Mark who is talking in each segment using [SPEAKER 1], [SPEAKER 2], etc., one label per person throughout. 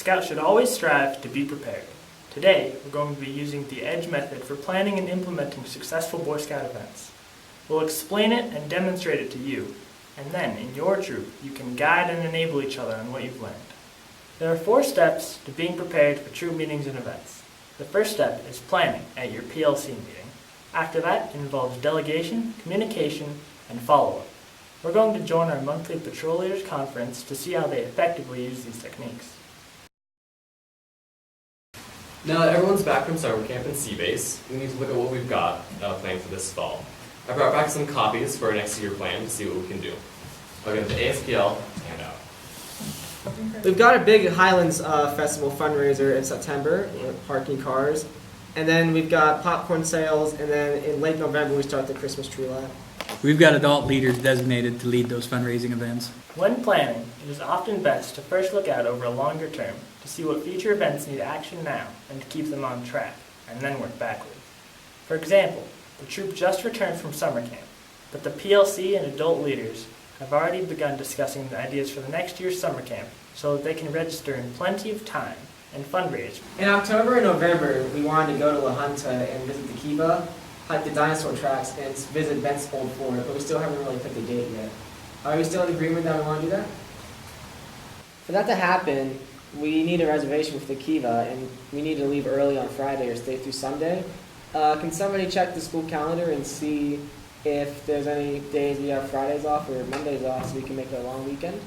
[SPEAKER 1] Scout should always strive to be prepared. Today, we're going to be using the EDGE method for planning and implementing successful Boy Scout events. We'll explain it and demonstrate it to you, and then, in your troop, you can guide and enable each other on what you've learned. There are 4 steps to being prepared for troop meetings and events. The first step is planning at your PLC meeting. After that, it involves delegation, communication, and follow-up. We're going to join our monthly Patrol Leaders Conference to see how they effectively use these techniques.
[SPEAKER 2] Now that everyone's back from summer camp and Sea-Base, we need to look at what we've got planned for this fall. I brought back some copies for our next year plan to see what we can do. I'll get the ASPL handout.
[SPEAKER 3] We've got a big Highlands Festival fundraiser in September, parking cars. And then we've got popcorn sales, and then in late November we start the Christmas tree light.
[SPEAKER 4] We've got adult leaders designated to lead those fundraising events.
[SPEAKER 1] When planning, it is often best to first look out over a longer term to see what future events need action now and to keep them on track, and then work backwards. For example, the troop just returned from summer camp, but the PLC and adult leaders have already begun discussing the ideas for the next year's summer camp so that they can register in plenty of time and fundraise.
[SPEAKER 3] In October and November, we wanted to go to La Junta and visit the Kiva, hike the dinosaur tracks, and visit Bent's old fort, but we still haven't really picked a date yet. Are we still in agreement that we want to do that? For that to happen, we need a reservation for the Kiva, and we need to leave early on Friday or stay through Sunday. Can somebody check the school calendar and see if there's any days we have Fridays off or Mondays off so we can make it a long weekend?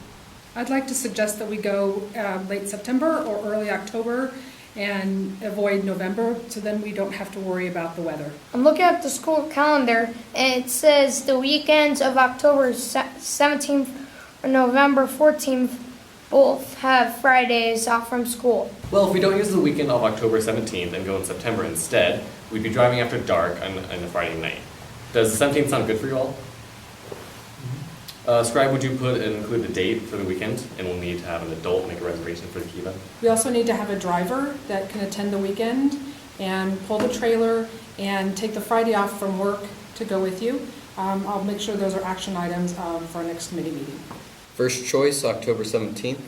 [SPEAKER 5] I'd like to suggest that we go late September or early October and avoid November, so then we don't have to worry about the weather.
[SPEAKER 6] I'm looking at the school calendar, and it says the weekends of October 17th or November 14th both have Fridays off from school.
[SPEAKER 2] Well, if we don't use the weekend of October 17th and go in September instead, we'd be driving after dark on a Friday night. Does the 17th sound good for you all? Scribe, would you include the date for the weekend? And we'll need to have an adult make a reservation for the Kiva.
[SPEAKER 5] We also need to have a driver that can attend the weekend and pull the trailer and take the Friday off from work to go with you. I'll make sure those are action items for our next committee meeting.
[SPEAKER 7] First choice, October 17th.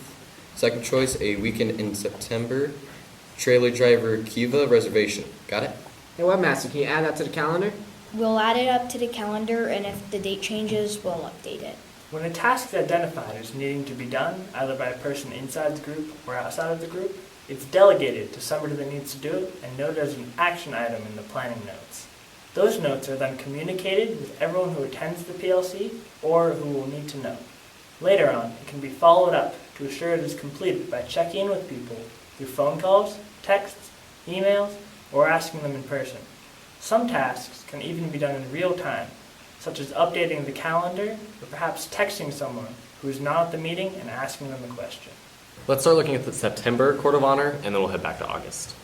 [SPEAKER 7] Second choice, a weekend in September. Trailer driver Kiva reservation. Got it?
[SPEAKER 3] Hey, Webmaster, can you add that to the calendar?
[SPEAKER 8] We'll add it up to the calendar, and if the date changes, we'll update it.
[SPEAKER 1] When a task is identified as needing to be done, either by a person inside the group or outside of the group, it's delegated to somebody that needs to do it and noted as an action item in the planning notes. Those notes are then communicated with everyone who attends the PLC or who will need to know. Later on, it can be followed up to assure it is completed by checking in with people through phone calls, texts, emails, or asking them in person. Some tasks can even be done in real time, such as updating the calendar or perhaps texting someone who is not at the meeting and asking them a question.
[SPEAKER 2] Let's start looking at the September Court of Honor, and then we'll head back to August.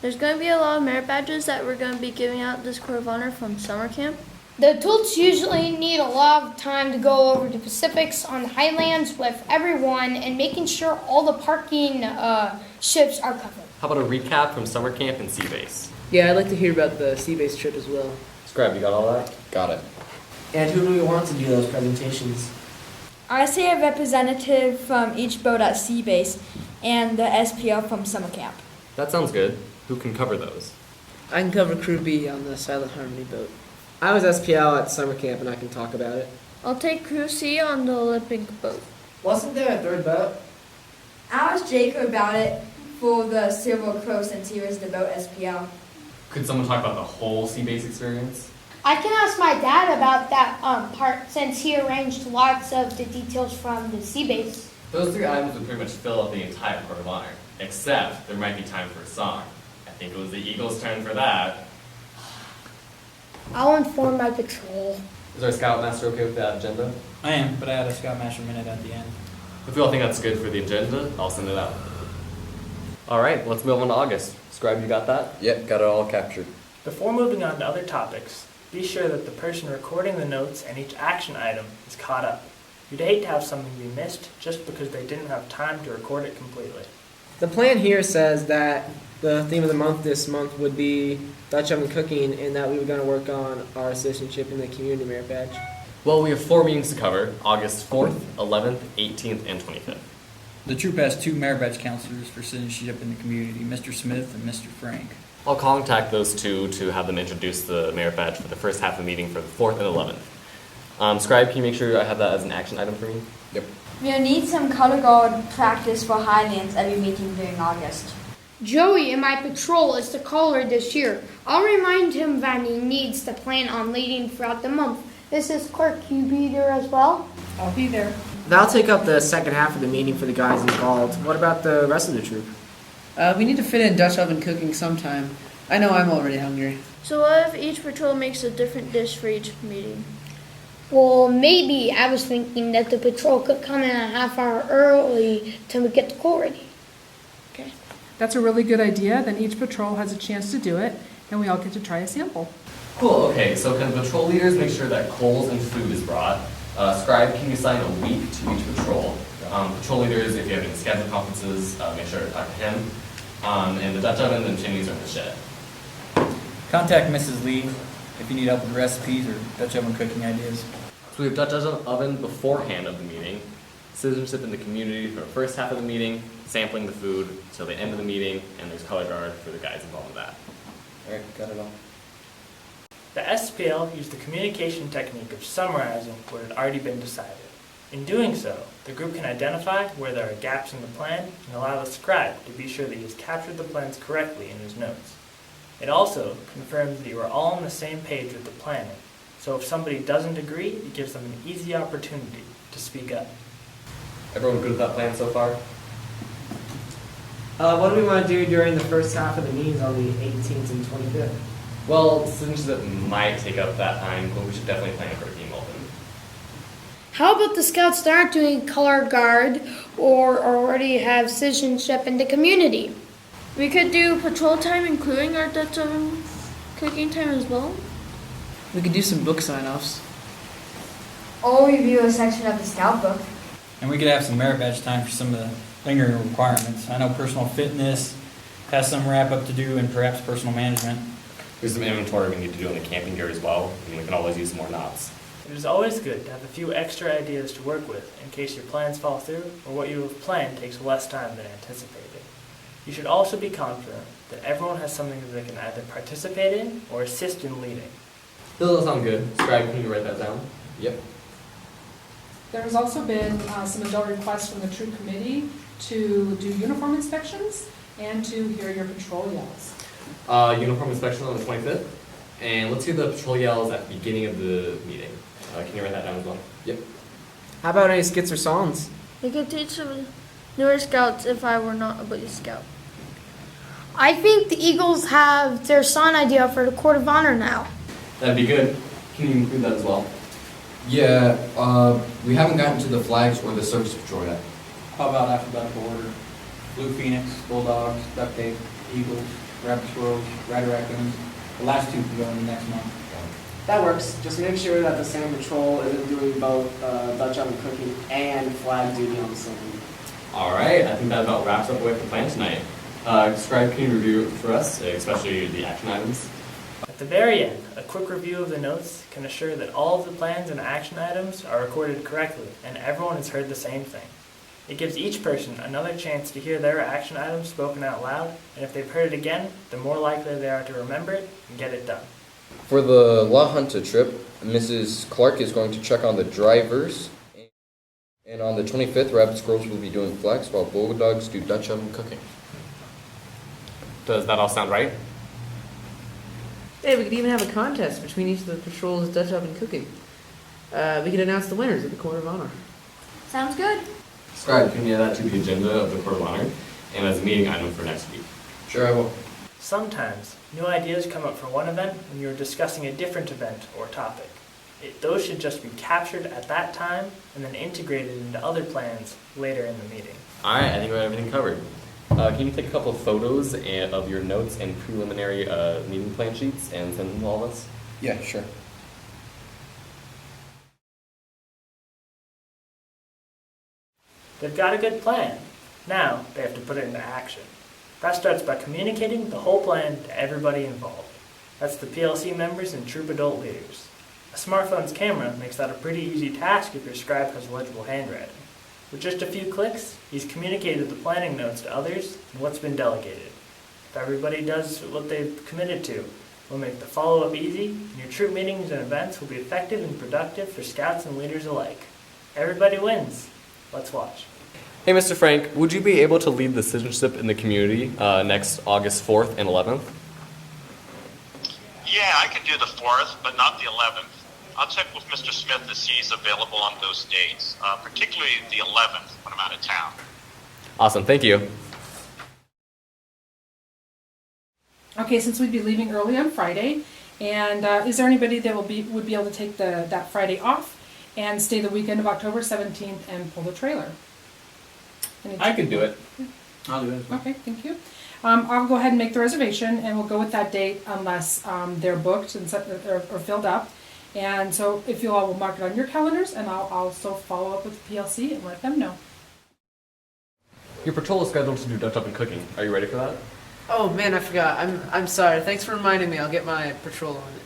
[SPEAKER 9] There's going to be a lot of merit badges that we're going to be giving out this Court of Honor from summer camp.
[SPEAKER 6] The adults usually need a lot of time to go over the Pacifics on the Highlands with everyone and making sure all the parking ships are covered.
[SPEAKER 2] How about a recap from summer camp and Sea-Base?
[SPEAKER 3] Yeah, I'd like to hear about the Sea-Base trip as well.
[SPEAKER 2] Scribe, you got all that?
[SPEAKER 7] Got it.
[SPEAKER 3] And who do we want to do those presentations?
[SPEAKER 10] I say a representative from each boat at Sea-Base and the SPL from summer camp.
[SPEAKER 2] That sounds good. Who can cover those?
[SPEAKER 3] I can cover Crew B on the Silent Harmony boat. I was SPL at summer camp and I can talk about it.
[SPEAKER 9] I'll take Crew C on the Olympic boat.
[SPEAKER 3] Wasn't there a third boat?
[SPEAKER 10] I asked Jacob about it for the Silver Crow since he was the boat SPL.
[SPEAKER 2] Could someone talk about the whole Sea-Base experience?
[SPEAKER 6] I can ask my dad about that part since he arranged lots of the details from the Sea-Base.
[SPEAKER 2] Those 3 items would pretty much fill up the entire Court of Honor, except there might be time for a song. I think it was the Eagles' turn for that.
[SPEAKER 6] I'll inform my patrol.
[SPEAKER 2] Is our Scoutmaster okay with that agenda?
[SPEAKER 4] I am, but I had a Scoutmaster minute at the end.
[SPEAKER 2] If we all think that's good for the agenda, I'll send it out. All right, let's move on to August. Scribe, you got that?
[SPEAKER 7] Yep, got it all captured.
[SPEAKER 1] Before moving on to other topics, be sure that the person recording the notes and each action item is caught up. You'd hate to have something be missed just because they didn't have time to record it completely.
[SPEAKER 3] The plan here says that the theme of the month this month would be Dutch oven cooking and that we were going to work on our citizenship in the community merit badge.
[SPEAKER 2] Well, we have 4 meetings to cover, August 4th, 11th, 18th, and 25th.
[SPEAKER 4] The troop has 2 merit badge counselors for citizenship in the community, Mr. Smith and Mr. Frank.
[SPEAKER 2] I'll contact those two to have them introduce the merit badge for the first half of the meeting for the 4th and 11th. Scribe, can you make sure I have that as an action item for me?
[SPEAKER 7] Yep.
[SPEAKER 10] We'll need some color guard practice for Highlands every meeting during August.
[SPEAKER 6] Joey in my patrol is the caller this year. I'll remind him that he needs to plan on leading throughout the month. This is Clerk. You be there as well?
[SPEAKER 5] I'll be there.
[SPEAKER 3] That'll take up the second half of the meeting for the guys involved. What about the rest of the troop?
[SPEAKER 11] We need to fit in Dutch oven cooking sometime. I know I'm already hungry.
[SPEAKER 9] So what if each patrol makes a different dish for each meeting?
[SPEAKER 6] Well, maybe I was thinking that the patrol could come in a half hour early to get the coal ready.
[SPEAKER 5] Okay. That's a really good idea. Then each patrol has a chance to do it, and we all get to try a sample.
[SPEAKER 2] Cool, okay, so can the patrol leaders make sure that coals and food is brought? Scribe, can you assign a week to each patrol? Patrol leaders, if you have any scheduled conferences, make sure to talk to him. And the Dutch oven and chimneys are in the shed.
[SPEAKER 4] Contact Mrs. Lee if you need help with recipes or Dutch oven cooking ideas.
[SPEAKER 2] So we have Dutch oven beforehand of the meeting, citizenship in the community for the first half of the meeting, sampling the food till the end of the meeting, and there's color guard for the guys involved with that.
[SPEAKER 7] Alright, got it all.
[SPEAKER 1] The SPL used the communication technique of summarizing what had already been decided. In doing so, the group can identify where there are gaps in the plan and allow the scribe to be sure that he has captured the plans correctly in his notes. It also confirms that you are all on the same page with the planning, so if somebody doesn't agree, it gives them an easy opportunity to speak up.
[SPEAKER 2] Everyone good with that plan so far?
[SPEAKER 3] What do we want to do during the first half of the meetings on the 18th and 25th?
[SPEAKER 2] Well, citizenship might take up that time, but we should definitely plan for a team open.
[SPEAKER 6] How about the scouts that aren't doing color guard or already have citizenship in the community?
[SPEAKER 9] We could do patrol time including our Dutch oven cooking time as well.
[SPEAKER 11] We could do some book sign-offs.
[SPEAKER 10] Or review a section of the scout book.
[SPEAKER 4] And we could have some merit badge time for some of the lingering requirements. I know personal fitness has some wrap up to do and perhaps personal management.
[SPEAKER 2] There's some inventory we need to do on the camping gear as well, and we can always use more knots.
[SPEAKER 1] It is always good to have a few extra ideas to work with in case your plans fall through or what you have planned takes less time than anticipated. You should also be confident that everyone has something that they can either participate in or assist in leading.
[SPEAKER 2] Does that sound good? Scribe, can you write that down?
[SPEAKER 7] Yep.
[SPEAKER 5] There has also been some adult requests from the troop committee to do uniform inspections and to hear your patrol yells.
[SPEAKER 2] Uniform inspection on the 25th, and let's hear the patrol yells at the beginning of the meeting. Can you write that down as well?
[SPEAKER 7] Yep.
[SPEAKER 3] How about any skits or songs?
[SPEAKER 9] We could teach some newer scouts if I were not a Boy Scout.
[SPEAKER 6] I think the Eagles have their song idea for the Court of Honor now.
[SPEAKER 2] That'd be good. Can you include that as well?
[SPEAKER 7] Yeah, we haven't gotten to the flags or the service patrol yet.
[SPEAKER 4] How about alphabetical order? Blue Phoenix, Bulldogs, Duck Tape, Eagles, Rabbit Squirrels, Rider Raccoons. The last 2 can go in the next month.
[SPEAKER 3] That works. Just make sure that the same patrol isn't doing both Dutch oven cooking and flag duty on the same week.
[SPEAKER 2] Alright, I think that about wraps up what we have to plan tonight. Scribe, can you review for us, especially the action items?
[SPEAKER 1] At the very end, a quick review of the notes can assure that all of the plans and action items are recorded correctly and everyone has heard the same thing. It gives each person another chance to hear their action items spoken out loud, and if they've heard it again, the more likely they are to remember it and get it done.
[SPEAKER 7] For the La Junta trip, Mrs. Clark is going to check on the drivers. And on the 25th, Rabbit Squirrels will be doing flags while Bulldogs do Dutch oven cooking.
[SPEAKER 2] Does that all sound right?
[SPEAKER 11] Hey, we could even have a contest between each of the patrols' Dutch oven cooking. We could announce the winners at the Court of Honor.
[SPEAKER 10] Sounds good.
[SPEAKER 2] Scribe, can you add that to the agenda of the Court of Honor and as a meeting item for next week?
[SPEAKER 7] Sure, I will.
[SPEAKER 1] Sometimes, new ideas come up for one event when you're discussing a different event or topic. Those should just be captured at that time and then integrated into other plans later in the meeting.
[SPEAKER 2] Alright, I think we have everything covered. Can you take a couple of photos of your notes and preliminary meeting plan sheets and send them to all of us?
[SPEAKER 7] Yeah, sure.
[SPEAKER 1] They've got a good plan. Now they have to put it into action. That starts by communicating the whole plan to everybody involved. That's the PLC members and troop adult leaders. A smartphone's camera makes that a pretty easy task if your scribe has legible handwriting. With just a few clicks, he's communicated the planning notes to others and what's been delegated. If everybody does what they've committed to, we'll make the follow-up easy, and your troop meetings and events will be effective and productive for scouts and leaders alike. Everybody wins. Let's watch.
[SPEAKER 2] Hey, Mr. Frank, would you be able to lead the citizenship in the community next August 4th and 11th?
[SPEAKER 12] Yeah, I can do the 4th, but not the 11th. I'll check with Mr. Smith to see he's available on those dates, particularly the 11th when I'm out of town.
[SPEAKER 2] Awesome, thank you.
[SPEAKER 5] Okay, since we'd be leaving early on Friday, and is there anybody that would be able to take that Friday off and stay the weekend of October 17th and pull the trailer?
[SPEAKER 4] I could do it. I'll do it.
[SPEAKER 5] Okay, thank you. I'll go ahead and make the reservation, and we'll go with that date unless they're booked and or filled up. And so if you all will mark it on your calendars, and I'll also follow up with the PLC and let them know.
[SPEAKER 2] Your patrol is scheduled to do Dutch oven cooking. Are you ready for that?
[SPEAKER 11] Oh man, I forgot. I'm sorry. Thanks for reminding me. I'll get my patrol on it.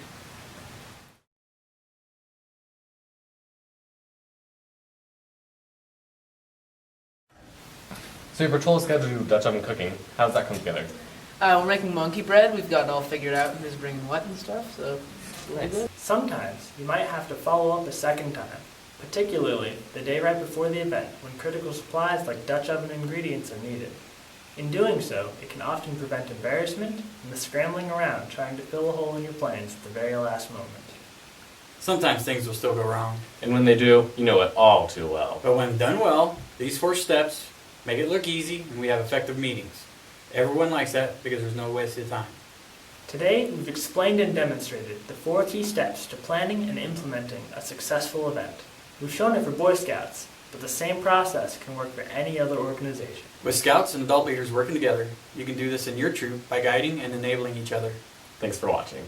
[SPEAKER 2] So your patrol is scheduled to do Dutch oven cooking. How does that come together?
[SPEAKER 11] We're making monkey bread. We've got it all figured out who's bringing what and stuff. So
[SPEAKER 1] Sometimes you might have to follow up a second time, particularly the day right before the event when critical supplies like Dutch oven ingredients are needed. In doing so, it can often prevent embarrassment and the scrambling around trying to fill a hole in your plans at the very last moment.
[SPEAKER 4] Sometimes things will still go wrong.
[SPEAKER 2] And when they do, you know it all too well.
[SPEAKER 4] But when done well, these 4 steps make it look easy and we have effective meetings. Everyone likes that because there's no wasted time.
[SPEAKER 1] Today, we've explained and demonstrated the 4 key steps to planning and implementing a successful event. We've shown it for Boy Scouts, but the same process can work for any other organization.
[SPEAKER 4] With scouts and adult leaders working together, you can do this in your troop by guiding and enabling each other.
[SPEAKER 2] Thanks for watching.